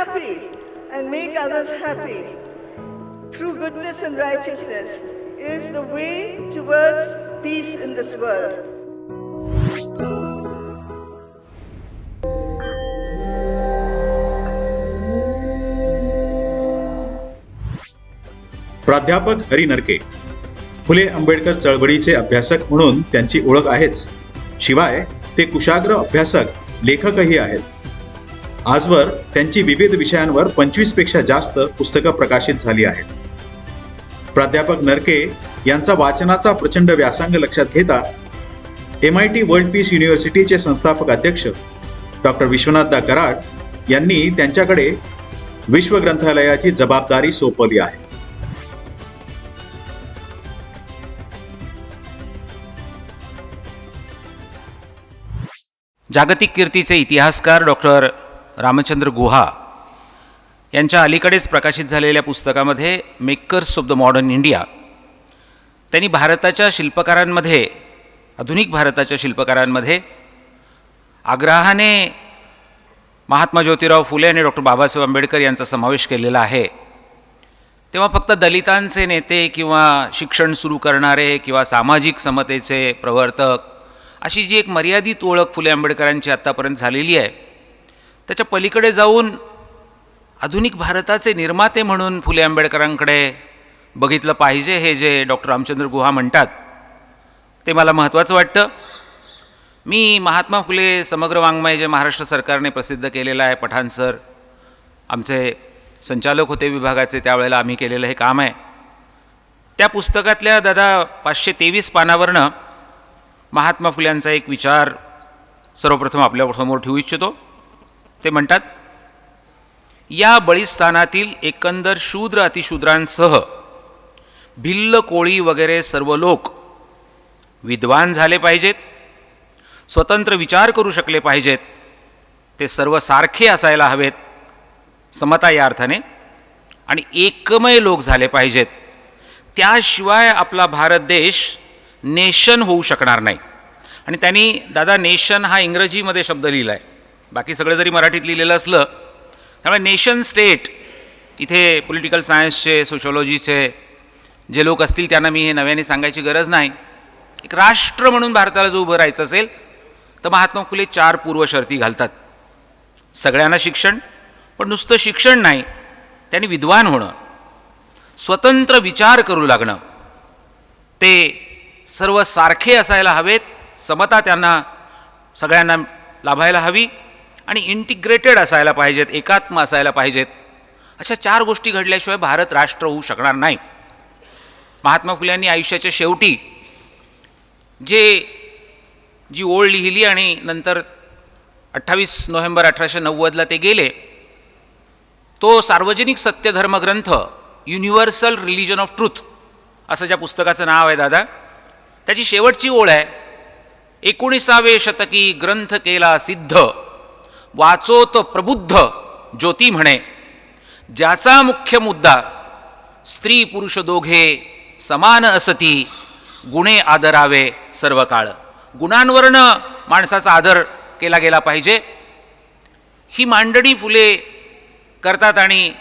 happy and make others happy through goodness and righteousness is the way towards peace in this world. प्राध्यापक हरी नरके फुले आंबेडकर चळवळीचे अभ्यासक म्हणून त्यांची ओळख आहेच, शिवाय ते कुशाग्र अभ्यासक लेखकही आहेत। आजवर त्यांची विविध विषयांवर 25 पेक्षा जास्त पुस्तकं प्रकाशित झाली आहेत। प्राध्यापक नरके यांचा वाचनाचा प्रचंड व्यासंग लक्षात घेता MIT वर्ल्ड पीस युनिव्हर्सिटीचे संस्थापक अध्यक्ष डॉक्टर विश्वनाथ कराड यांनी त्यांच्याकडे विश्व ग्रंथालयाची जबाबदारी सोपवली आहे। जागतिक कीर्तीचे इतिहासकार डॉक्टर रामचंद्र गुहा यांच्या अलीकडेच प्रकाशित झालेल्या पुस्तकामध्ये makers of the modern India त्यांनी भारताच्या शिल्पकारांमध्ये, आधुनिक भारताच्या शिल्पकारांमध्ये आग्रहाने महात्मा ज्योतिराव फुले आणि डॉक्टर बाबासाहेब आंबेडकर यांचा समावेश केलेला आहे। तेव्हा फक्त दलितांचे नेते किंवा शिक्षण सुरू करणारे किंवा सामाजिक समतेचे प्रवर्तक अशी जी एक मर्यादित ओळख फुले आंबेडकरांची आत्तापर्यंत झालेली आहे, त्याच्या पलीकडे जाऊन आधुनिक भारताचे निर्माते म्हणून फुले आंबेडकरांकडे बघितलं पाहिजे, हे जे डॉक्टर रामचंद्र गुहा म्हणतात ते मला महत्त्वाचं वाटतं। मी महात्मा फुले समग्र वाङ्मय जे महाराष्ट्र सरकारने प्रसिद्ध केलेलं आहे, पठाण सर आमचे संचालक होते विभागाचे, त्यावेळेला आम्ही केलेलं हे काम आहे, त्या पुस्तकातल्या दादा 523 पानावरनं महात्मा फुल्यांचा एक विचार सर्वप्रथम आपल्यासमोर ठेवू इच्छितो। ते म्हणतात, या बळीस्थानातील एकंदर शूद्र अतिशूद्रांसह भिल्ल कोळी वगैरे सर्व लोक विद्वान झाले पाहिजेत, स्वतंत्र विचार करू शकले पाहिजेत, ते सर्व सारखे असायला हवेत समता या अर्थाने, आणि एकमय लोक झाले पाहिजेत, त्याशिवाय आपला भारत देश नेशन होऊ शकणार नाही। आणि त्यांनी दादा नेशन हा इंग्रजीमध्ये शब्द लिहिला आहे, बाकी सगळं जरी मराठीत लिहिलेलं असलं त्यामुळे नेशन स्टेट इथे पॉलिटिकल सायन्सचे, सोशॉलॉजीचे जे लोक असतील त्यांना मी हे नव्याने सांगायची गरज नाही। एक राष्ट्र म्हणून भारताला जो उभं राहायचं असेल तर महात्मा फुले 4 पूर्वशर्ती घालतात। सगळ्यांना शिक्षण, पण नुसतं शिक्षण नाही, त्यांनी विद्वान होणं, स्वतंत्र विचार करू लागणं, ते सर्व सारखे असायला हवेत, समता त्यांना सगळ्यांना लाभायला हवी, आणि इंटिग्रेटेड असायला पाहिजेत, एकात्म असायला पाहिजेत। अशा 4 गोष्टी घडल्याशिवाय भारत राष्ट्र होऊ शकणार नाही। महात्मा फुल्यांनी आयुष्याच्या शेवटी जी ओळ लिहिली आणि नंतर 28 नोव्हेंबर 1890ला ते गेले, तो सार्वजनिक सत्यधर्म ग्रंथ युनिव्हर्सल रिलिजन ऑफ ट्रूथ असं ज्या पुस्तकाचं नाव आहे दादा, त्याची शेवटची ओळ आहे, 19व्या शतकी ग्रंथ केला सिद्ध, वाचोत प्रबुद्ध ज्योती म्हणे, ज्याचा मुख्य मुद्दा स्त्री पुरुष दोघे समान असती, गुणे आदरावे सर्व काळ। गुणांवरनं माणसाचा आदर केला गेला पाहिजे, ही मांडणी फुले करतात आणि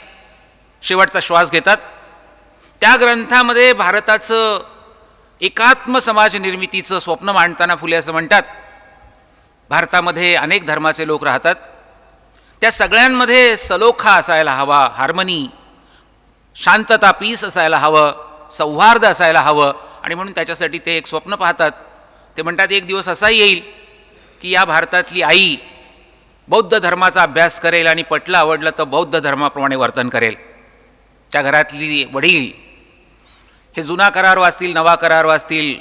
शेवटचा श्वास घेतात। त्या ग्रंथामध्ये भारताचं एकात्म समाज निर्मितीचं स्वप्न मांडताना फुले असं म्हणतात, भारतामध्ये अनेक धर्माचे लोक राहतात, त्या सगळ्यांमध्ये सलोखा असायला हवा, हार्मनी, शांतता, पीस असायला हवं, सौहार्द असायला हवं, आणि म्हणून त्याच्यासाठी ते एक स्वप्न पाहतात। ते म्हणतात, एक दिवस असा येईल की या भारतातली आई बौद्ध धर्माचा अभ्यास करेल आणि पटलं आवडलं तर बौद्ध धर्माप्रमाणे वर्तन करेल, त्या घरातली वडील हे जुना करार वाचतील, नवा करार वाचतील,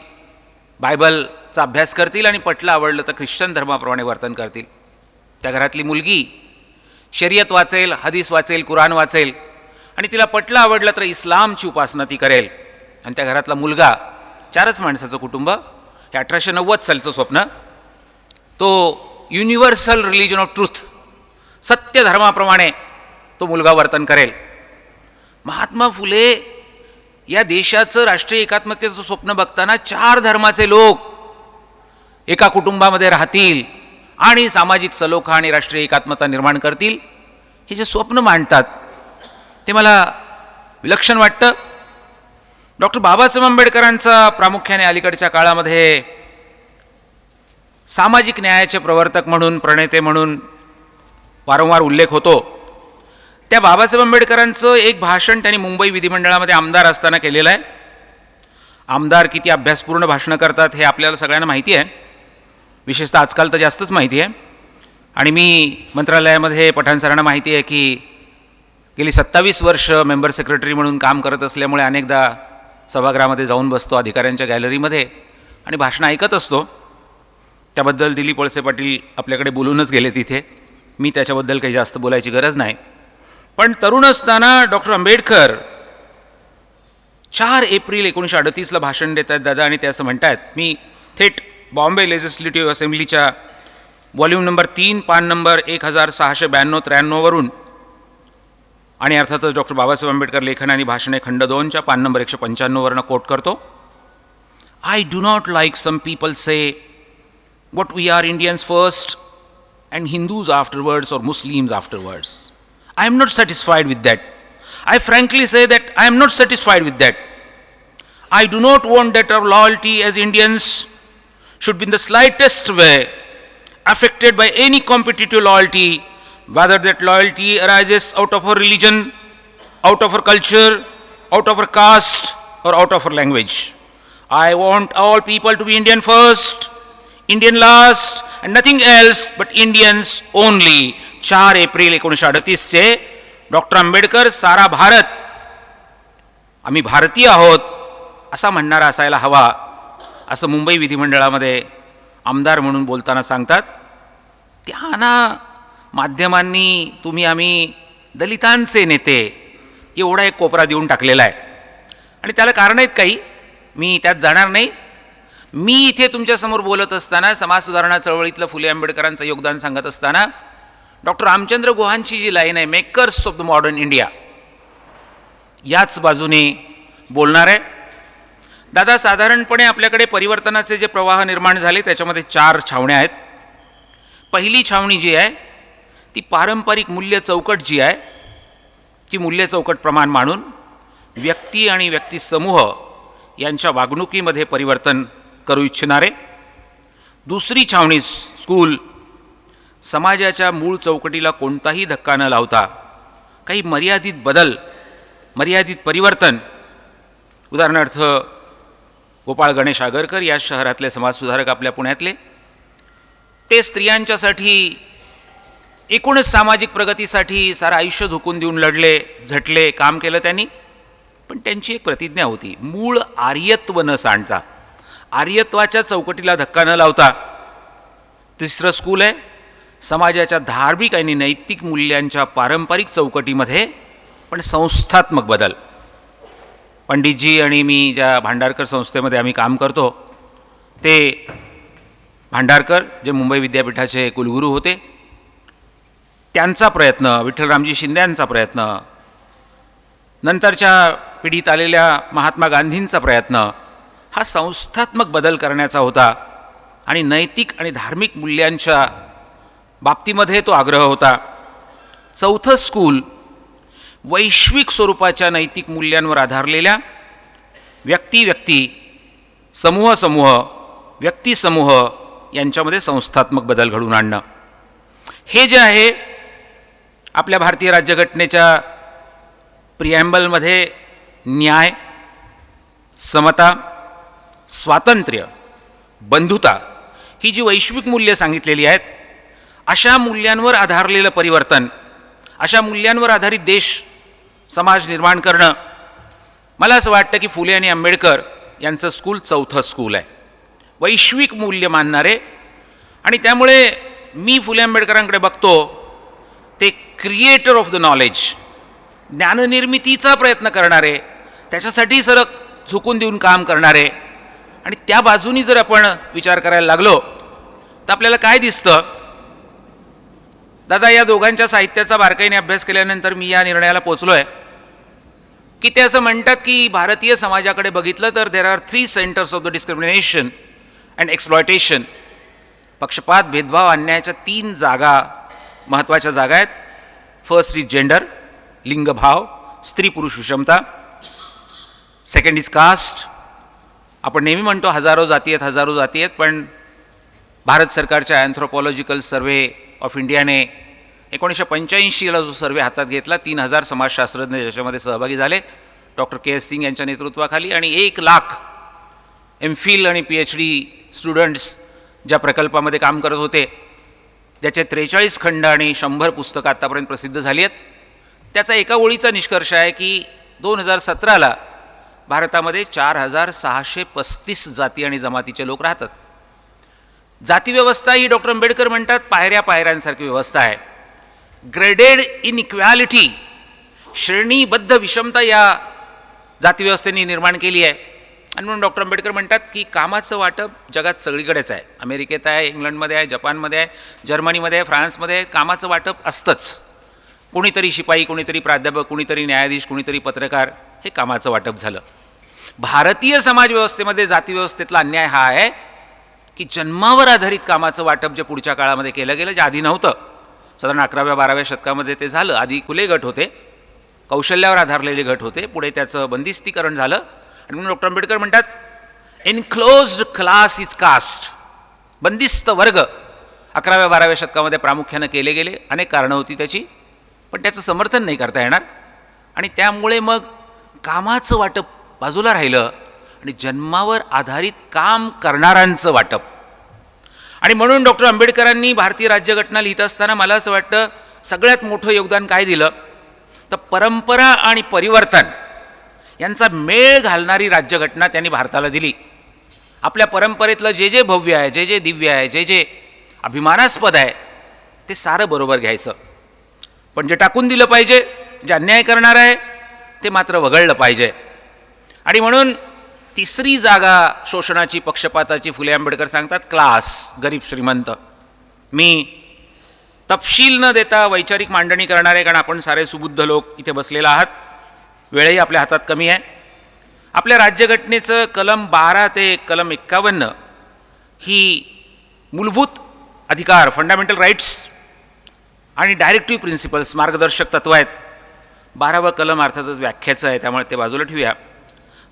बायबलचा अभ्यास करतील आणि पटलं आवडलं तर ख्रिश्चन धर्माप्रमाणे वर्तन करतील, त्या घरातली मुलगी शरीयत वाचेल, हदीस वाचेल, कुराण वाचेल, आणि तिला पटलं आवडलं तर इस्लामची उपासना ती करेल, आणि त्या घरातला मुलगा, 4च माणसाचं कुटुंब, हे 1890 सालचं स्वप्न, तो युनिव्हर्सल रिलिजन ऑफ ट्रूथ, सत्य धर्माप्रमाणे तो मुलगा वर्तन करेल। महात्मा फुले या देशाचं राष्ट्रीय एकात्मतेचं स्वप्न बघताना 4 धर्माचे लोक एका कुटुंबामध्ये राहतील आणि सामाजिक सलोखा आणि राष्ट्रीय एकात्मता निर्माण करतील, हे जे स्वप्न मांडतात ते मला विलक्षण वाटतं. डॉक्टर बाबासाहेब आंबेडकरांचा प्रामुख्याने अलीकडच्या काळामध्ये सामाजिक न्यायाचे प्रवर्तक म्हणून, प्रणेते म्हणून वारंवार उल्लेख होतो. त्या बाबासाहेब आंबेडकरांचं एक भाषण त्यांनी मुंबई विधिमंडळामध्ये आमदार असताना केलेलं आहे. आमदार किती अभ्यासपूर्ण भाषणं करतात हे आपल्याला सगळ्यांना माहिती आहे, विशेषतः आजकाल तर जास्तच माहिती आहे. आणि मी मंत्रालयामध्ये पठाण सरांना माहिती आहे की गेली 27 वर्ष मेंबर सेक्रेटरी म्हणून काम करत असल्यामुळे अनेकदा सभागृहामध्ये जाऊन बसतो, अधिकाऱ्यांच्या गॅलरीमध्ये, आणि भाषणं ऐकत असतो. त्याबद्दल दिलीप वळसे पाटील आपल्याकडे बोलूनच गेले तिथे, मी त्याच्याबद्दल काही जास्त बोलायची गरज नाही. पण तरुण असताना डॉक्टर आंबेडकर 4 एप्रिल 1938ला भाषण देत आहेत दादा, आणि ते असं म्हणत आहेत, मी थेट बॉम्बे लेजिस्लेटिव्ह असेंब्लीच्या व्हॉल्यूम नंबर 3 पान नंबर 1692-93 वरून, आणि अर्थातच डॉक्टर बाबासाहेब आंबेडकर लेखन आणि भाषणे खंड 2च्या पान नंबर 195 वरनं कोट करतो. I do not like some people say what we are Indians first and Hindus afterwards or Muslims afterwards. I am not satisfied with that. I frankly say that I am not satisfied with that. I do not want that our loyalty as Indians should be in the slightest way affected by any competitive loyalty, whether that loyalty arises out of our religion, out of our culture, out of our caste, or out of our language. I want all people to be Indian first, Indian last, and nothing else but Indians only. 4 April 1938चे doctor Ambedkar सारा भारत आम्ही भारतीय आहोत असा म्हणणारा असायला हवा, असं मुंबई विधिमंडळामध्ये आमदार म्हणून बोलताना सांगतात. त्यांना माध्यमांनी तुम्ही आम्ही दलितांचे नेते एवढा एक कोपरा देऊन टाकलेला आहे, आणि त्याला कारण आहेत काही, मी त्यात जाणार नाही. मी इथे तुमच्यासमोर बोलत असताना, समाज सुधारणा चळवळीतलं फुले आंबेडकरांचं योगदान सांगत असताना, डॉक्टर रामचंद्र गुहांची जी लाईन आहे, makers of the modern India, याच बाजूने बोलणार आहे. दादा, साधारणपणे आपल्याकडे परिवर्तनाचे जे प्रवाह निर्माण झाले त्याच्यामध्ये 4 छावण्या आहेत. पहिली छावणी जी आहे ती पारंपरिक मूल्य चौकट जी आहे, ती मूल्य चौकट प्रमाण मानून व्यक्ती आणि व्यक्ती समूह यांच्या वागणुकीमध्ये परिवर्तन करू इच्छिणारे. दुसरी छावणी स्कूल समाजाच्या मूळ चौकटीला कोणताही धक्का न लावता काही मर्यादित बदल, मर्यादित परिवर्तन, उदाहरणार्थ गोपाळ गणेश आगरकर या शहरातले समाजसुधारक आपल्या पुण्यातले, ते स्त्रियांच्यासाठी एकूणच सामाजिक प्रगतीसाठी सारं आयुष्य झोकून देऊन लढले, झटले, काम केलं त्यांनी. पण त्यांची एक प्रतिज्ञा होती, मूळ आर्यत्व न सांडता, आर्यत्वाच्या चौकटीला धक्का न लावता. तिसरं स्कूल आहे समाजाच्या धार्मिक आणि नैतिक मूल्यांच्या पारंपरिक चौकटीमध्ये पण संस्थात्मक बदल. पंडितजी आणि मी ज्या भांडारकर संस्थेमध्ये आम्ही काम करतो, ते भांडारकर जे मुंबई विद्यापीठाचे कुलगुरू होते, त्यांचा प्रयत्न, विठ्ठलरामजी शिंदे यांचा प्रयत्न, नंतरच्या पिढीत आलेल्या महात्मा गांधींचा प्रयत्न हा संस्थात्मक बदल करण्याचा होता, आणि नैतिक आणि धार्मिक मूल्यांच्या बाबतीमध्ये तो आग्रह होता. चौथं स्कूल वैश्विक स्वरूपाच्या नैतिक मूल्यांवर आधारलेल्या व्यक्ती, समूह, व्यक्तिसमूह यांच्यामध्ये संस्थात्मक बदल घडवून आणणं. हे जे आहे आपल्या भारतीय राज्यघटनेच्या प्रिॲम्बलमध्ये न्याय, समता, स्वातंत्र्य, बंधुता ही जी वैश्विक मूल्य सांगितलेली आहेत, अशा मूल्यांवर आधारलेलं परिवर्तन, अशा मूल्यांवर आधारित देश समाज निर्माण करणं, मला असं वाटतं की फुले आणि आंबेडकर यांचं स्कूल चौथं स्कूल आहे, वैश्विक मूल्य मानणारे. आणि त्यामुळे मी फुले आंबेडकरांकडे बघतो, ते क्रिएटर ऑफ द नॉलेज, ज्ञाननिर्मितीचा प्रयत्न करणारे, त्याच्यासाठी सरक झुकून देऊन काम करणारे. आणि त्या बाजूनी जर आपण विचार करायला लागलो तर आपल्याला काय दिसतं दादा, या दोघांच्या साहित्याचा बारकाईने अभ्यास केल्यानंतर मी या निर्णयाला पोचलो आहे की ते असं म्हणतात की भारतीय समाजाकडे बघितलं तर there are 3 centres of the discrimination and exploitation. पक्षपात, भेदभाव, अन्यायाच्या 3 जागा, महत्त्वाच्या जागा आहेत. फर्स्ट इज जेंडर, लिंगभाव, स्त्री पुरुष विषमता. Second is caste. आपण नेहमी म्हणतो हजारो जाती आहेत, पण भारत सरकारच्या अँथ्रोपॉलॉजिकल सर्व्हे ऑफ इंडियाने 1985ला जो सर्व्हे हातात घेतला, 3000 समाजशास्त्रज्ञ त्याच्यामध्ये सहभागी झाले डॉक्टर के.एस. सिंग यांच्या नेतृत्वाखाली, आणि 1,00,000 एमफिल आणि PhD स्टुडंट्स ज्या प्रकल्पामध्ये काम करत होते, त्याचे 43 खंड आणि 100 पुस्तकं आत्तापर्यंत प्रसिद्ध झाली आहेत. त्याचा एका ओळीचा निष्कर्ष आहे की 2017ला भारतामध्ये 4635 जाती आणि जमातीचे लोक राहतात. जातीव्यवस्था ही डॉक्टर आंबेडकर म्हणतात पायऱ्यांसारखी व्यवस्था आहे. ग्रेडेड इनइक्वॅलिटी, श्रेणीबद्ध विषमता या जातीव्यवस्थेने निर्माण केली आहे. आणि म्हणून डॉक्टर आंबेडकर म्हणतात की कामाचं वाटप जगात सगळीकडेच आहे. अमेरिकेत आहे, इंग्लंडमध्ये आहे, जपानमध्ये आहे, जर्मनीमध्ये आहे, फ्रान्समध्ये आहे. कामाचं वाटप असतंच. कोणीतरी शिपाई, कोणीतरी प्राध्यापक, कोणीतरी न्यायाधीश, कोणीतरी पत्रकार, हे कामाचं वाटप झालं. भारतीय समाजव्यवस्थेमध्ये जातीव्यवस्थेतला अन्याय हा आहे की जन्मावर आधारित कामाचं वाटप जे पुढच्या काळामध्ये केलं गेलं, जे आधी नव्हतं. साधारण 11व्या-12व्या शतकामध्ये ते झालं. आधी खुले गट होते, कौशल्यावर आधारलेले गट होते. पुढे त्याचं बंदिस्तीकरण झालं. आणि म्हणून डॉक्टर आंबेडकर म्हणतात एनक्लोज्ड क्लास इज कास्ट. बंदिस्त वर्ग 11व्या-12व्या शतकामध्ये प्रामुख्यानं केले गेले. अनेक कारणं होती त्याची, पण त्याचं समर्थन नाही करता येणार. आणि त्यामुळे मग कामाचं वाटप बाजूला राहिलं आणि जन्मावर आधारित काम करणाऱ्यांचं वाटप. आणि म्हणून डॉक्टर आंबेडकरांनी भारतीय राज्यघटना लिहित असताना मला असं वाटतं सगळ्यात मोठं योगदान काय दिलं, तर परंपरा आणि परिवर्तन यांचा मेळ घालणारी राज्यघटना त्यांनी भारताला दिली. आपल्या परंपरेतलं जे जे भव्य आहे, जे जे दिव्य आहे, जे जे अभिमानास्पद आहे, ते सारं बरोबर घ्यायचं. पण जे टाकून दिलं पाहिजे, जे अन्याय करणार आहे, ते मात्र वगळलं पाहिजे. आणि म्हणून तिसरी जागा शोषणाची, पक्षपाताची फुले आंबेडकर सांगतात क्लास, गरीब श्रीमंत. मी तपशील न देता वैचारिक मांडणी करणार आहे, कारण आपण सारे सुबुद्ध लोक इथे बसलेला आहात. वेळही आपल्या हातात कमी आहे. आपल्या राज्यघटनेचं कलम 12 ते कलम 51 ही मूलभूत अधिकार, फंडामेंटल राईट्स आणि डायरेक्टिव्ह प्रिन्सिपल्स, मार्गदर्शक तत्व आहेत. 12वं कलम अर्थातच व्याख्याचं आहे, त्यामुळे ते बाजूला ठेवूया.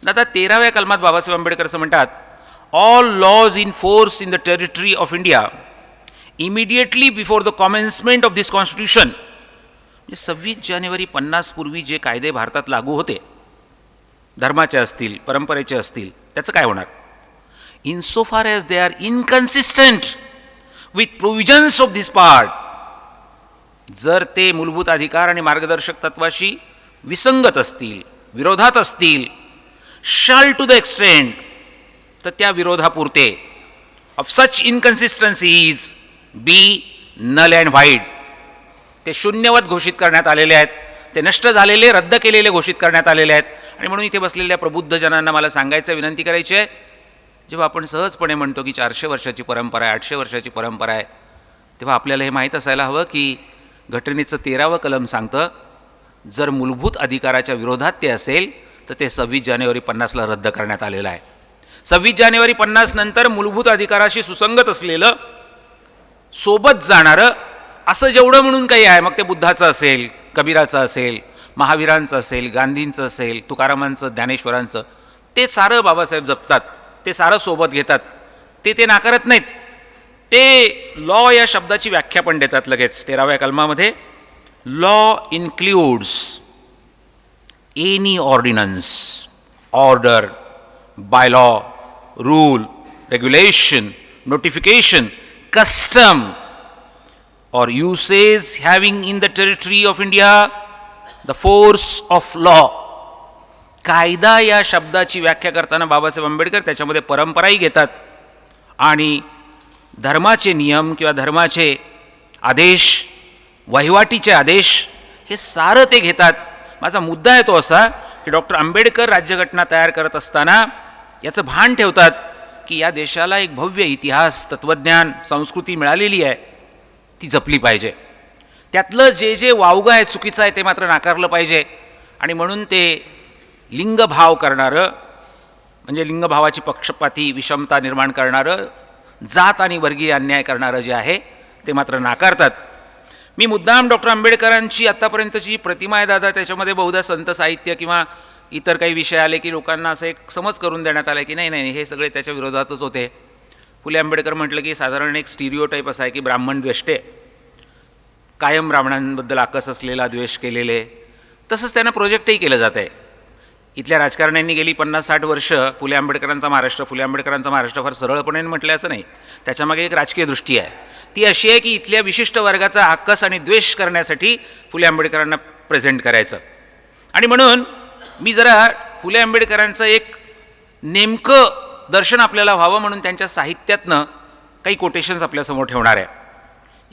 आता 13व्या कलमात बाबासाहेब आंबेडकर असं म्हणतात all laws in force in the territory of India immediately before the commencement of this constitution. म्हणजे 26 जानेवारी 50 पूर्वी जे कायदे भारतात लागू होते, धर्माचे असतील, परंपरेचे असतील, त्याचं काय होणार? In so far as they are inconsistent with provisions of this part, जर ते मूलभूत अधिकार आणि मार्गदर्शक तत्वाशी विसंगत असतील, विरोधात असतील, शॅल टू द एक्सटेंट, तर त्या विरोधापुरते of such inconsistencies be null and void, ते शून्यवत घोषित करण्यात आलेले आहेत, ते नष्ट झालेले, रद्द केलेले घोषित करण्यात आलेले आहेत. आणि म्हणून इथे बसलेल्या प्रबुद्ध जनांना मला सांगायचं, विनंती करायची आहे, जेव्हा आपण सहजपणे म्हणतो की 400 वर्षाची परंपरा आहे, 800 वर्षाची परंपरा आहे, तेव्हा आपल्याला हे माहीत असायला हवं की घटनेचं 13वं कलम सांगतं जर मूलभूत अधिकाराच्या विरोधात ते असेल तर ते 26 जानेवारी 50ला रद्द करण्यात आलेलं आहे. 26 जानेवारी 50 नंतर मूलभूत अधिकाराशी सुसंगत असलेलं, सोबत जाणारं असं जेवढं म्हणून काही आहे, मग ते बुद्धाचं असेल, कबीराचं असेल, महावीरांचं असेल, गांधींचं असेल, तुकारामांचं, ज्ञानेश्वरांचं, ते सारं बाबासाहेब जपतात, ते सारं सोबत घेतात, ते नाकारत नाहीत. ते लॉ या शब्दाची व्याख्या पण देतात लगेच 13व्या कलमामध्ये. Law includes any ordinance, order, by law, rule, regulation, notification, custom or usage having in the territory of India the force of law. कायदा या शब्दाची व्याख्या करताना बाबासाहेब आंबेडकर त्याच्यामध्ये परंपराही घेतात आणि धर्माचे नियम किंवा धर्माचे आदेश, वहिवाटीचे आदेश, हे सारं ते घेतात. माझा मुद्दा आहे तो असा की डॉक्टर आंबेडकर राज्यघटना तयार करत असताना याचं भान ठेवतात की या देशाला एक भव्य इतिहास, तत्त्वज्ञान, संस्कृती मिळालेली आहे, ती जपली पाहिजे. त्यातलं जे जे वावगं आहे, चुकीचं आहे, ते मात्र नाकारलं पाहिजे. आणि म्हणून ते लिंगभाव करणारं, म्हणजे लिंगभावाची पक्षपाती विषमता निर्माण करणारं, जात आणि वर्गीय अन्याय करणारं जे आहे ते मात्र नाकारतात. मी मुद्दाम डॉक्टर आंबेडकरांची आत्तापर्यंतची प्रतिमा आहे दादा, त्याच्यामध्ये बहुधा संत साहित्य किंवा इतर काही विषय आले की लोकांना असं एक समज करून देण्यात आला की नाही नाही हे सगळे त्याच्या विरोधातच होते. फुले आंबेडकर म्हटलं की साधारण एक स्टिरिओटाईप असा आहे की ब्राह्मण द्वेष्टे, कायम ब्राह्मणांबद्दल आकस असलेला, द्वेष केलेले. तसंच त्यांना प्रोजेक्टही केलं जात आहे. इथल्या राजकारण्यांनी गेली 50-60 वर्ष फुले आंबेडकरांचा महाराष्ट्र फार सरळपणे म्हटलं असं नाही, त्याच्यामागे एक राजकीय दृष्टी आहे. ती अशी आहे की इथल्या विशिष्ट वर्गाचा आकस आणि द्वेष करण्यासाठी फुले आंबेडकरांना प्रेझेंट करायचं. आणि म्हणून मी जरा फुले आंबेडकरांचं एक नेमकं दर्शन आपल्याला व्हावं म्हणून त्यांच्या साहित्यातनं काही कोटेशन्स आपल्यासमोर ठेवणार आहे.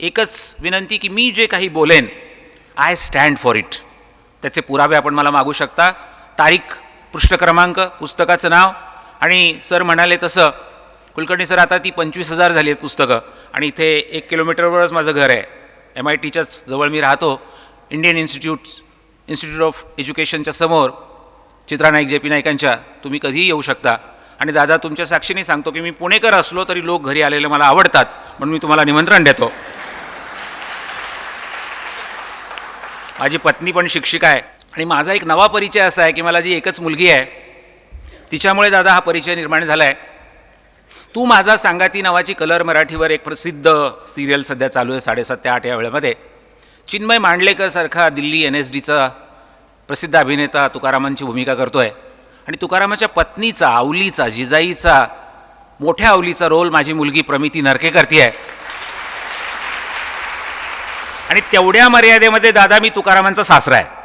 एकच विनंती की मी जे काही बोलेन आय स्टँड फॉर इट. त्याचे पुरावे आपण मला मागू शकता, तारीख, पृष्ठ क्रमांक, पुस्तकाचं नाव. आणि सर म्हणाले तसं कुलकर्णी सर आता ती 25,000 झाली आहेत पुस्तकं आणि इथे 1 किलोमीटरवरच माझं घर आहे. MITच्याच जवळ मी राहतो. इंडियन इन्स्टिट्यूट ऑफ एज्युकेशनच्या समोर चित्रा नाईक JP नाईकांच्या. तुम्ही कधीही येऊ शकता. आणि दादा तुमच्या साक्षीने सांगतो की मी पुणेकर असलो तरी लोक घरी आलेले मला आवडतात म्हणून मी तुम्हाला निमंत्रण देतो. माझी पत्नी पण शिक्षिका आहे आणि माझा एक नवा परिचय असा आहे की मला जी एकच मुलगी आहे तिच्यामुळे दादा हा परिचय निर्माण झाला आहे. तू माझा सांगाती नावाची कलर मराठीवर एक प्रसिद्ध सिरियल सध्या चालू आहे 7:30 ते 8 या वेळेमध्ये. चिन्मय मांडलेकर सारखा दिल्ली NSDचा प्रसिद्ध अभिनेता तुकारामांची भूमिका करतो आहे आणि तुकारामाच्या पत्नीचा, आवलीचा, जिजाईचा, मोठ्या आवलीचा रोल माझी मुलगी प्रमिती नरके करते आहे. आणि तेवढ्या मर्यादेमध्ये दादा मी तुकारामांचा सासरा आहे.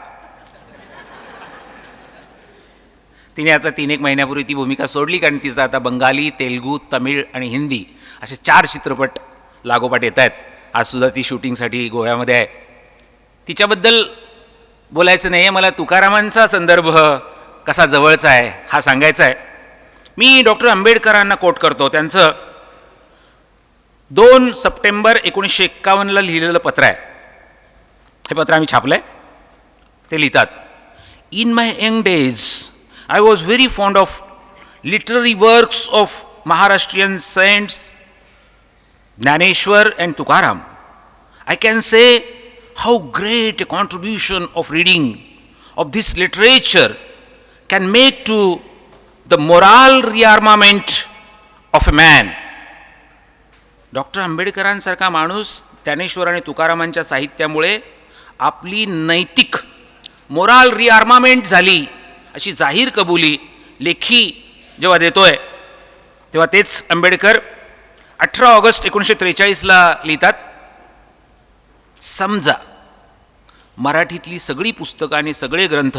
तिने आता 3-1 महिन्यापूर्वी ती भूमिका सोडली कारण तिचं आता बंगाली, तेलगू, तमिळ आणि हिंदी असे 4 चित्रपट लागोपाठ येत आहेत. आजसुद्धा ती शूटिंगसाठी गोव्यामध्ये आहे. तिच्याबद्दल बोलायचं नाही आहे, मला तुकारामांचा संदर्भ कसा जवळचा आहे हा सांगायचा आहे. मी डॉक्टर आंबेडकरांना कोट करतो. त्यांचं 2 सप्टेंबर 1951 लिहिलेलं पत्र आहे. हे पत्र आम्ही छापलं आहे. ते लिहितात, in my young days I was very fond of literary works of Maharashtrian saints Jnaneshwar and Tukaram. I can say how great a contribution of reading of this literature can make to the moral rearmament of a man. Doctor आंबेडकरांसारखा माणूस ज्ञानेश्वर आणि तुकारामांच्या साहित्यामुळे आपली नैतिक morale रिआर्मामेंट झाली अशी जाहीर कबुली लेखी जेव्हा देतोय तेव्हा तेच आंबेडकर 18 ऑगस्ट 1943 लिहितात, समजा मराठीतली सगळी पुस्तकं आणि सगळे ग्रंथ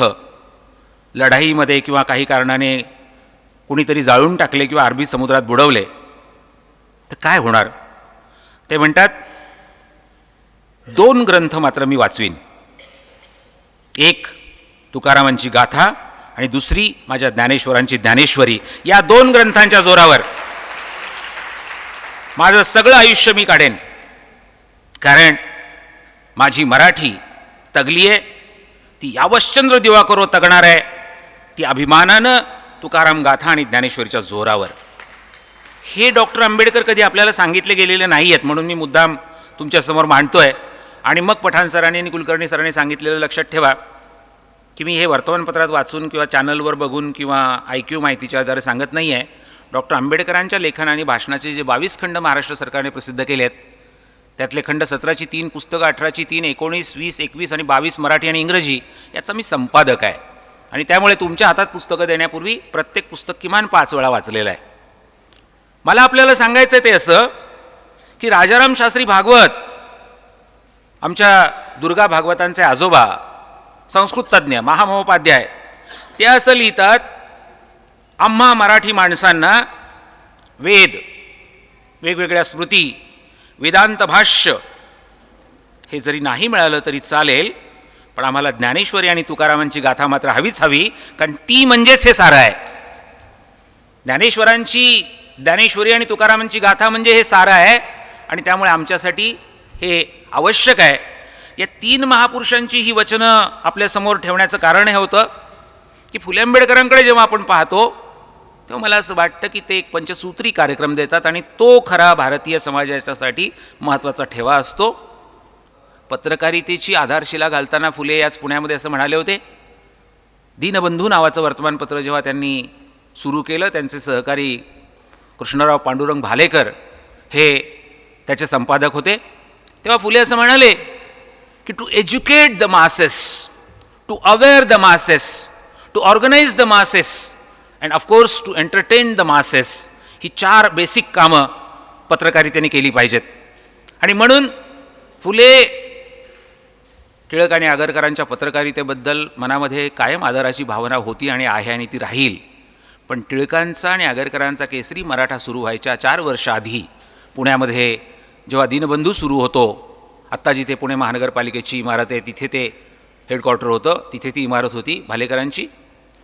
लढाईमध्ये किंवा काही कारणाने कुणीतरी जाळून टाकले किंवा अरबी समुद्रात बुडवले तर काय होणार. ते म्हणतात 2 ग्रंथ मात्र मी वाचवीन. एक तुकारामांची गाथा आणि दुसरी माझ्या ज्ञानेश्वरांची ज्ञानेश्वरी. या 2 ग्रंथांच्या जोरावर माझं सगळं आयुष्य मी काढेन. कारण माझी मराठी तगली आहे, ती यावश्चंद्र दिवाकरो तगणार आहे, ती अभिमानानं तुकाराम गाथा आणि ज्ञानेश्वरीच्या जोरावर. हे डॉक्टर आंबेडकर कधी आपल्याला सांगितले गेलेले नाही आहेत म्हणून मी मुद्दाम तुमच्यासमोर मांडतोय. आणि मग पठाण सरांनी आणि कुलकर्णी सरांनी सांगितलेलं लक्षात ठेवा की मी हे वर्तमानपत्रात वाचून किंवा चॅनलवर बघून किंवा IQ माहितीच्या आधारे सांगत नाही आहे. डॉक्टर आंबेडकरांच्या लेखन आणि भाषणाचे जे 22 खंड महाराष्ट्र सरकारने प्रसिद्ध केले आहेत त्यातले खंड 17ची 3 पुस्तकं, 18ची 3, 19, 20, 21 आणि 22 मराठी आणि इंग्रजी याचा मी संपादक आहे. आणि त्यामुळे तुमच्या हातात पुस्तकं देण्यापूर्वी प्रत्येक पुस्तक किमान 5 वेळा वाचलेलं आहे. मला आपल्याला सांगायचं ते असं की राजाराम शास्त्री भागवत, आमच्या दुर्गा भागवतांचे आजोबा, संस्कृत तज्ज्ञ, महामहोपाध्याय, ते असं लिहितात, आम्हा मराठी माणसांना वेद, वेगवेगळ्या स्मृती, वेदांत भाष्य हे जरी नाही मिळालं तरी चालेल, पण आम्हाला ज्ञानेश्वरी आणि तुकारामांची गाथा मात्र हवीच हवी, कारण ती म्हणजेच हे सारं आहे. ज्ञानेश्वरी आणि तुकारामांची गाथा म्हणजे हे सारं आहे आणि त्यामुळे आमच्यासाठी हे आवश्यक आहे. या 3 महापुरुषांची ही वचनं आपल्यासमोर ठेवण्याचं कारण हे होतं की फुले आंबेडकरांकडे जेव्हा आपण पाहतो तेव्हा मला असं वाटतं की ते एक पंचसूत्री कार्यक्रम देतात आणि तो खरा भारतीय समाजाच्यासाठी महत्त्वाचा ठेवा असतो. पत्रकारितेची आधारशिला घालताना फुले याच पुण्यामध्ये असं म्हणाले होते. दीनबंधू नावाचं वर्तमानपत्र जेव्हा त्यांनी सुरू केलं, त्यांचे सहकारी कृष्णराव पांडुरंग भालेकर हे त्याचे संपादक होते, तेव्हा फुले असं म्हणाले की to educate the masses, to aware the masses, to organise the masses and of course to entertain the masses, ही 4 बेसिक कामं पत्रकारितेने केली पाहिजेत. आणि म्हणून फुले टिळक आणि आगरकरांच्या पत्रकारितेबद्दल मनामध्ये कायम आदराची भावना होती आणि आहे आणि ती राहील. पण टिळकांचा आणि आगरकरांचा केसरी मराठा सुरू व्हायच्या 4 वर्ष आधी पुण्यामध्ये जेव्हा दीनबंधू सुरू होतो, आत्ता जिथे पुणे महानगरपालिकेची इमारत आहे तिथे ते हेडक्वार्टर होतं, तिथे ती इमारत होती भालेकरांची,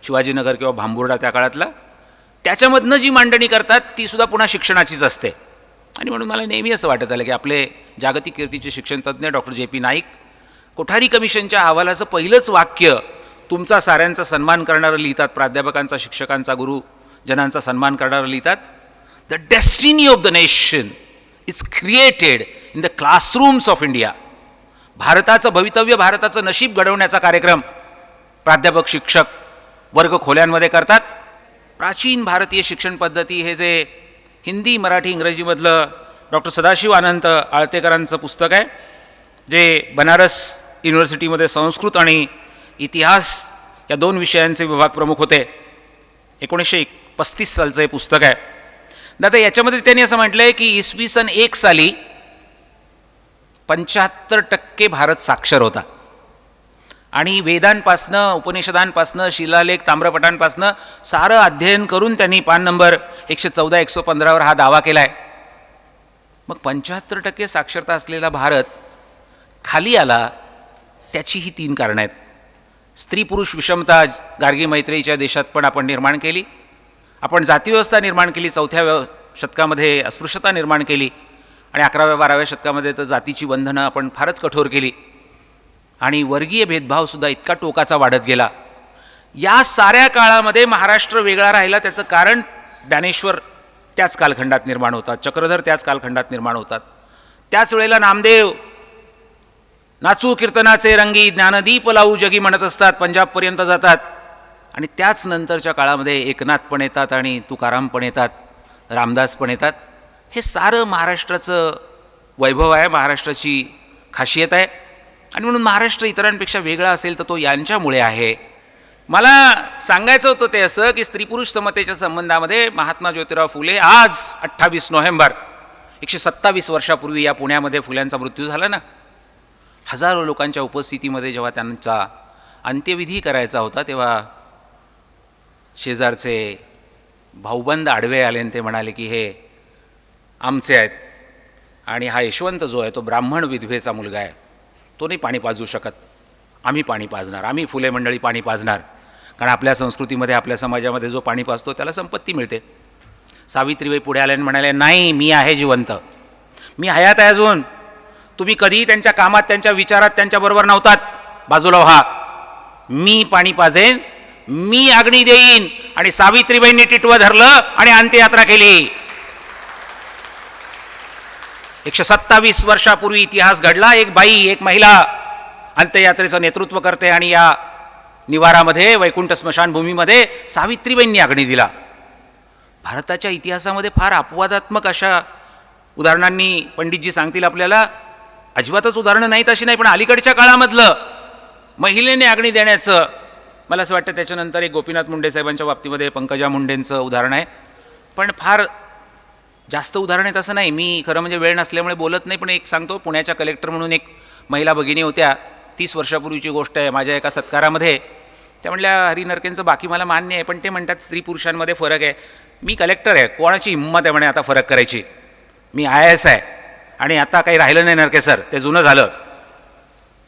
शिवाजीनगर किंवा भांबुर्डा त्या काळातला, त्याच्यामधनं जी मांडणी करतात तीसुद्धा पुन्हा शिक्षणाचीच असते. आणि म्हणून मला नेहमी असं वाटत आलं की आपले जागतिक कीर्तीचे शिक्षणतज्ज्ञ डॉक्टर JP नाईक कोठारी कमिशनच्या अहवालाचं पहिलंच वाक्य तुमचा साऱ्यांचा सन्मान करणारं लिहितात, प्राध्यापकांचा, शिक्षकांचा, गुरुजनांचा सन्मान करणारं लिहितात. The destiny of the nation is created in the classrooms of India. भारताचं भवितव्य, भारताचं नशीब घडवण्याचा कार्यक्रम प्राध्यापक, शिक्षक वर्ग खोल्यांमध्ये करतात. प्राचीन भारतीय शिक्षण पद्धती हे जे हिंदी, मराठी, इंग्रजीमधलं डॉक्टर सदाशिव आनंद आळतेकरांचं पुस्तक आहे, जे बनारस युनिव्हर्सिटीमध्ये संस्कृत आणि इतिहास या 2 विषयांचे विभाग प्रमुख होते. 1935 सालचं हे पुस्तक आहे. दादा याच्यामध्ये त्यांनी असं म्हटलं आहे की इसवी सन 1 साली 75% भारत साक्षर होता आणि वेदांपासनं, उपनिषदांपासनं, शिलालेख, ताम्रपटांपासनं सारं अध्ययन करून त्यांनी पान नंबर 114, 115वर हा दावा केला आहे. मग 75% साक्षरता असलेला भारत खाली आला, त्याची ही 3 कारणं आहेत. स्त्री पुरुष विषमता गार्गी मैत्रेयीच्या देशात पण आपण निर्माण केली, आपण जातीव्यवस्था निर्माण केली, 4थ्या शतकामध्ये अस्पृश्यता निर्माण केली आणि 11व्या-12व्या शतकामध्ये तर जातीची बंधनं आपण फारच कठोर केली आणि वर्गीय भेदभावसुद्धा इतका टोकाचा वाढत गेला. या साऱ्या काळामध्ये महाराष्ट्र वेगळा राहिला. त्याचं कारण ज्ञानेश्वर त्याच कालखंडात निर्माण होतात, चक्रधर त्याच कालखंडात निर्माण होतात. त्याच वेळेला नामदेव नाचू कीर्तनाचे रंगी, ज्ञानदीप लावू जगी म्हणत असतात, पंजाबपर्यंत जातात. आणि त्याच नंतरच्या काळामध्ये एकनाथ पण येतात आणि तुकाराम पण येतात, रामदास पण येतात. हे सारं महाराष्ट्राचं वैभव आहे, महाराष्ट्राची खासियत आहे. आणि म्हणून महाराष्ट्र इतरांपेक्षा वेगळा असेल तर तो यांच्यामुळे आहे. मला सांगायचं होतं ते असं की स्त्री पुरुष समतेच्या संबंधामध्ये महात्मा ज्योतिराव फुले आज 28 नोव्हेंबर 127 वर्षापूर्वी या पुण्यामध्ये फुल्यांचा मृत्यू झाला ना. हजारो लोकांच्या उपस्थितीमध्ये जेव्हा त्यांचा अंत्यविधी करायचा होता तेव्हा शेजारचे भाऊबंद आडवे आले आणि ते म्हणाले की हे आमचे आहेत आणि हा यशवंत जो आहे तो ब्राह्मण विधवेचा मुलगा आहे, तो नाही पाणी पाजू शकत, आम्ही पाणी पाजणार, आम्ही फुले मंडळी पाणी पाजणार. कारण आपल्या संस्कृतीमध्ये, आपल्या समाजामध्ये जो पाणी पाजतो त्याला संपत्ती मिळते. सावित्रीबाई पुढे आल्याने म्हणाले, नाही, मी आहे जिवंत, मी हयात आहे अजून, तुम्ही कधीही त्यांच्या कामात, त्यांच्या विचारात त्यांच्याबरोबर नव्हतात, बाजूला व्हा, मी पाणी पाजेन, मी अग्नी देईन. आणि सावित्रीबाईंनी टिटवं धरलं आणि अंत्ययात्रा केली. 127 वर्षापूर्वी इतिहास घडला. एक बाई, एक महिला अंत्ययात्रेचं नेतृत्व करते आणि या निवारामध्ये, वैकुंठ स्मशानभूमीमध्ये सावित्रीबाईंनी अग्नी दिला. भारताच्या इतिहासामध्ये फार अपवादात्मक अशा उदाहरणांनी पंडितजी सांगतील आपल्याला, अजिबातच उदाहरणं नाहीत अशी नाही, पण अलीकडच्या काळामधलं महिलेने अग्नी देण्याचं मला असं वाटतं. त्याच्यानंतर एक गोपीनाथ मुंडे साहेबांच्या बाबतीमध्ये पंकजा मुंडेंचं उदाहरण आहे, पण फार जास्त उदाहरण आहेत असं नाही. मी खरं म्हणजे वेळ नसल्यामुळे बोलत नाही, पण एक सांगतो. पुण्याच्या कलेक्टर म्हणून एक महिला भगिनी होत्या, 30 वर्षापूर्वीची गोष्ट आहे. माझ्या एका सत्कारामध्ये त्या म्हणल्या, हरी नरकेंचं बाकी मला मान्य आहे, पण ते म्हणतात स्त्री पुरुषांमध्ये फरक आहे. मी कलेक्टर आहे, कोणाची हिंमत आहे म्हणे आता फरक करायची, मी IAS आहे आणि आता काही राहिलं नाही नरके सर, ते जुनं झालं.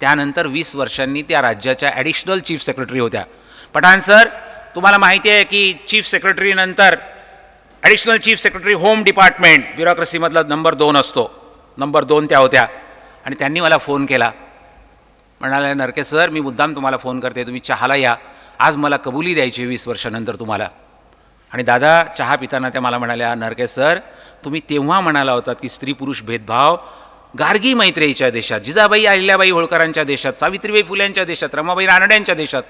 त्यानंतर 20 वर्षांनी त्या राज्याच्या ॲडिशनल चीफ सेक्रेटरी होत्या. पठाण सर, तुम्हाला माहिती आहे की चीफ सेक्रेटरी नंतर additional chief secretary home department ब्युरोक्रेसीमधला नंबर 2 असतो, नंबर 2 त्या होत्या. आणि त्यांनी मला फोन केला, म्हणाले, नरके सर, मी मुद्दाम तुम्हाला फोन करते, तुम्ही चहाला या, आज मला कबुली द्यायची 20 वर्षानंतर तुम्हाला. आणि दादा चहा पिताना त्या मला म्हणाल्या, नरके सर, तुम्ही तेव्हा म्हणाला होतात की स्त्री पुरुष भेदभाव गार्गी मैत्रेयीच्या देशात, जिजाबाई अहिल्याबाई होळकरांच्या देशात, सावित्रीबाई फुल्यांच्या देशात, रमाबाई रानड्यांच्या देशात,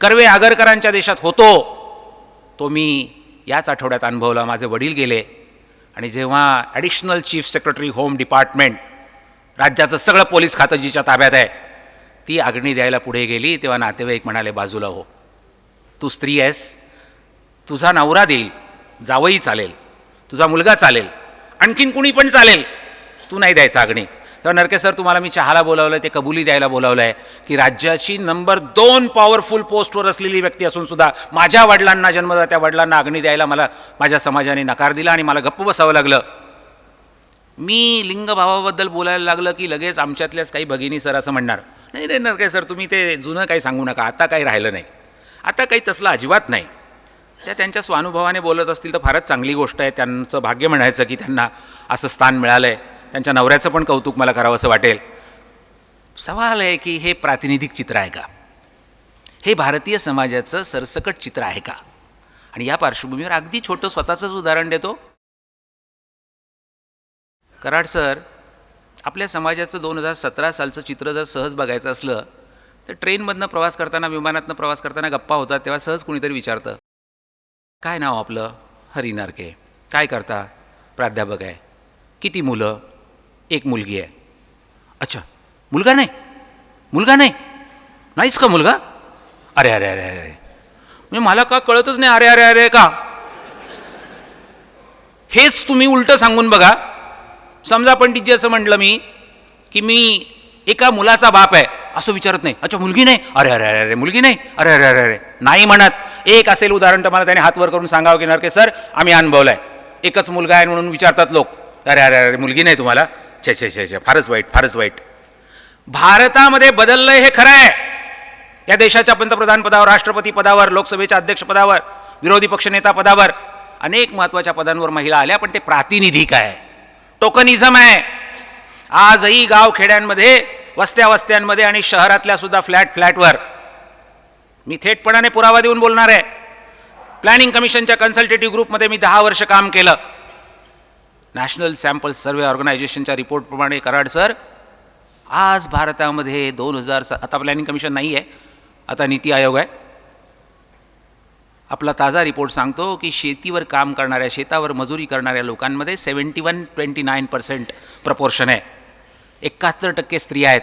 कर्वे आगरकरांच्या देशात होतो तो मी याच आठवड्यात अनुभवला. माझे वडील गेले आणि जेव्हा additional chief secretary home department, राज्याचं सगळं पोलीस खातं जिच्या ताब्यात आहे, ती अग्नी द्यायला पुढे गेली, तेव्हा नातेवाईक म्हणाले बाजूला हो, तू स्त्री आहेस, तुझा नवरा देईल, जावई चालेल, तुझा मुलगा चालेल, आणखीन कुणी पण चालेल, तू नाही द्यायचा अग्नी. तेव्हा नरके सर तुम्हाला मी चहाला बोलावलं आहे, ते कबुली द्यायला बोलावलं आहे की राज्याची नंबर 2 पॉवरफुल पोस्टवर असलेली व्यक्ती असून सुद्धा माझ्या वडिलांना, जन्मदात्या वडिलांना अग्नी द्यायला मला माझ्या समाजाने नकार दिला आणि मला गप्प बसावं लागलं. मी लिंगभावाबद्दल बोलायला लागलं की लगेच आमच्यातल्याच काही भगिनी सर असं म्हणणार, नाही नाही नरके सर तुम्ही ते जुनं काही सांगू नका, आता काही राहिलं नाही, आता काही तसलं अजिबात नाही. त्या त्यांच्या स्वानुभवाने बोलत असतील तर फारच चांगली गोष्ट आहे, त्यांचं भाग्य म्हणायचं की त्यांना असं स्थान मिळालं आहे. त्यांच्या नवऱ्याचं पण कौतुक मला करावं असं वाटेल. सवाल आहे की हे प्रातिनिधिक चित्र आहे का, हे भारतीय समाजाचं सरसकट चित्र आहे का? आणि या पार्श्वभूमीवर अगदी छोटं स्वतःचंच उदाहरण देतो. कराड सर, आपल्या समाजाचं 2017 सालचं चित्र जर सहज बघायचं असलं तर ट्रेनमधनं प्रवास करताना, विमानातनं प्रवास करताना गप्पा होतात तेव्हा सहज कुणीतरी विचारतं, काय नाव आपलं? हरी नरके. काय करता? प्राध्यापक आहे. किती मुलं? 1 मुलगी आहे. अच्छा, मुलगा नाही? मुलगा नाही? नाहीच का मुलगा? अरे अरे अरे अरे, म्हणजे मला का कळतच नाही, अरे अरे अरे का? हेच तुम्ही उलटं सांगून बघा. समजा पंडितजी असं म्हटलं मी की मी एका मुलाचा बाप आहे, असं विचारत नाही, अच्छा मुलगी नाही? अरे अरे अरे अरे, मुलगी नाही? अरे अरे अरे अरे नाही म्हणत. एक असेल उदाहरण तर मला त्याने हात वर करून सांगावं की नरके सर आम्ही अनुभवलं आहे, एकच मुलगा आहे म्हणून विचारतात लोक, अरे अरे अरे मुलगी नाही तुम्हाला? छे छे छे छे, फारच वाईट, फारच वाईट. भारतामध्ये बदललंय हे खरं आहे. या देशाच्या पंतप्रधान पदावर, राष्ट्रपती पदावर, लोकसभेच्या अध्यक्षपदावर, विरोधी पक्षनेता पदावर, अनेक महत्त्वाच्या पदांवर महिला आल्या, पण ते प्रातिनिधिक आहे, टोकनिझम आहे. आजही गावखेड्यांमध्ये, वस्त्या वस्त्यांमध्ये आणि शहरातल्या सुद्धा फ्लॅटवर मी थेटपणाने पुरावा देऊन बोलणार आहे. प्लॅनिंग कमिशनच्या कन्सल्टेटिव्ह ग्रुपमध्ये मी 10 वर्ष काम केलं. नॅशनल सॅम्पल सर्वे ऑर्गनायझेशनच्या रिपोर्टप्रमाणे कराड सर, आज भारतामध्ये 2000, आता प्लॅनिंग कमिशन नाही आहे, आता नीती आयोग आहे. आपला ताजा रिपोर्ट सांगतो की शेतीवर काम करणाऱ्या, शेतावर मजुरी करणाऱ्या लोकांमध्ये 71-29% प्रपोर्शन आहे. 71% स्त्रिया आहेत,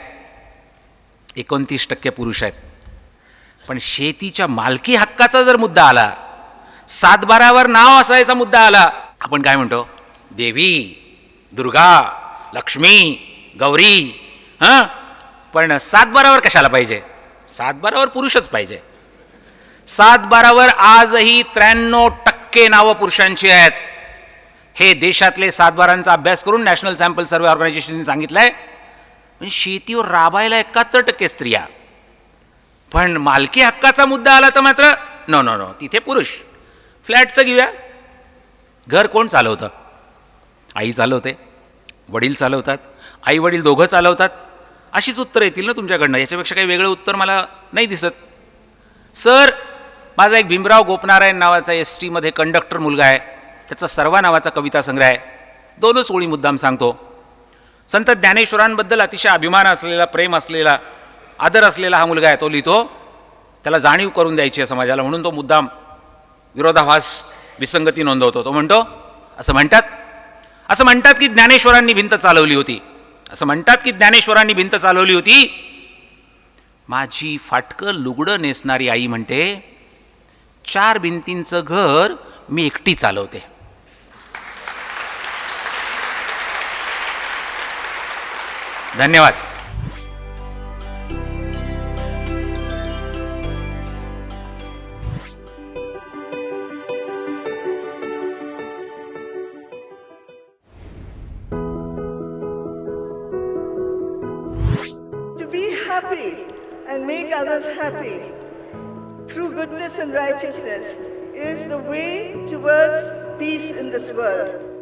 29% पुरुष आहेत. पण शेतीच्या मालकी हक्काचा जर मुद्दा आला, 7/12वर नाव असायचा मुद्दा आला, आपण काय म्हणतो? देवी, दुर्गा, लक्ष्मी, गौरी. हां, पण 7/12वर कशाला पाहिजे? 7/12वर पुरुषच पाहिजे. 7/12वर आजही 93% नावं पुरुषांची आहेत. हे देशातले 7/12चा अभ्यास करून नॅशनल सॅम्पल सर्वे ऑर्गनायझेशनने सांगितलं आहे. म्हणजे शेतीवर राबायला 71% स्त्रिया, पण मालकी हक्काचा मुद्दा आला तर मात्र नो नो नो, तिथे पुरुष. फ्लॅटचं घेऊया, घर कोण चालवतं? आई चालवते, वडील चालवतात, आई वडील दोघं चालवतात. अशीच उत्तरं येतील ना तुमच्याकडनं, याच्यापेक्षा काही वेगळं उत्तर मला नाही दिसत. सर, माझा एक भीमराव गोपनारायण नावाचा ST मध्ये कंडक्टर मुलगा आहे, त्याचा सर्वा नावाचा कविता संग्रह आहे. 2च ओळी मुद्दाम सांगतो. संत ज्ञानेश्वरांबद्दल अतिशय अभिमान असलेला, प्रेम असलेला, आदर असलेला हा मुलगा आहे. तो लिहितो, त्याला जाणीव करून द्यायची आहे समाजाला, म्हणून तो मुद्दाम विरोधाभास, विसंगती नोंदवतो. तो म्हणतो, असं म्हणतात की ज्ञानेश्वरांनी भिंत चालवली होती, असं म्हणतात की ज्ञानेश्वरांनी भिंत चालवली होती. माझी फाटकं लुगडं नेसणारी आई म्हणते, 4 भिंतींचं घर मी एकटी चालवते. धन्यवाद. To be happy and make others happy through goodness and righteousness is the way towards peace in this world.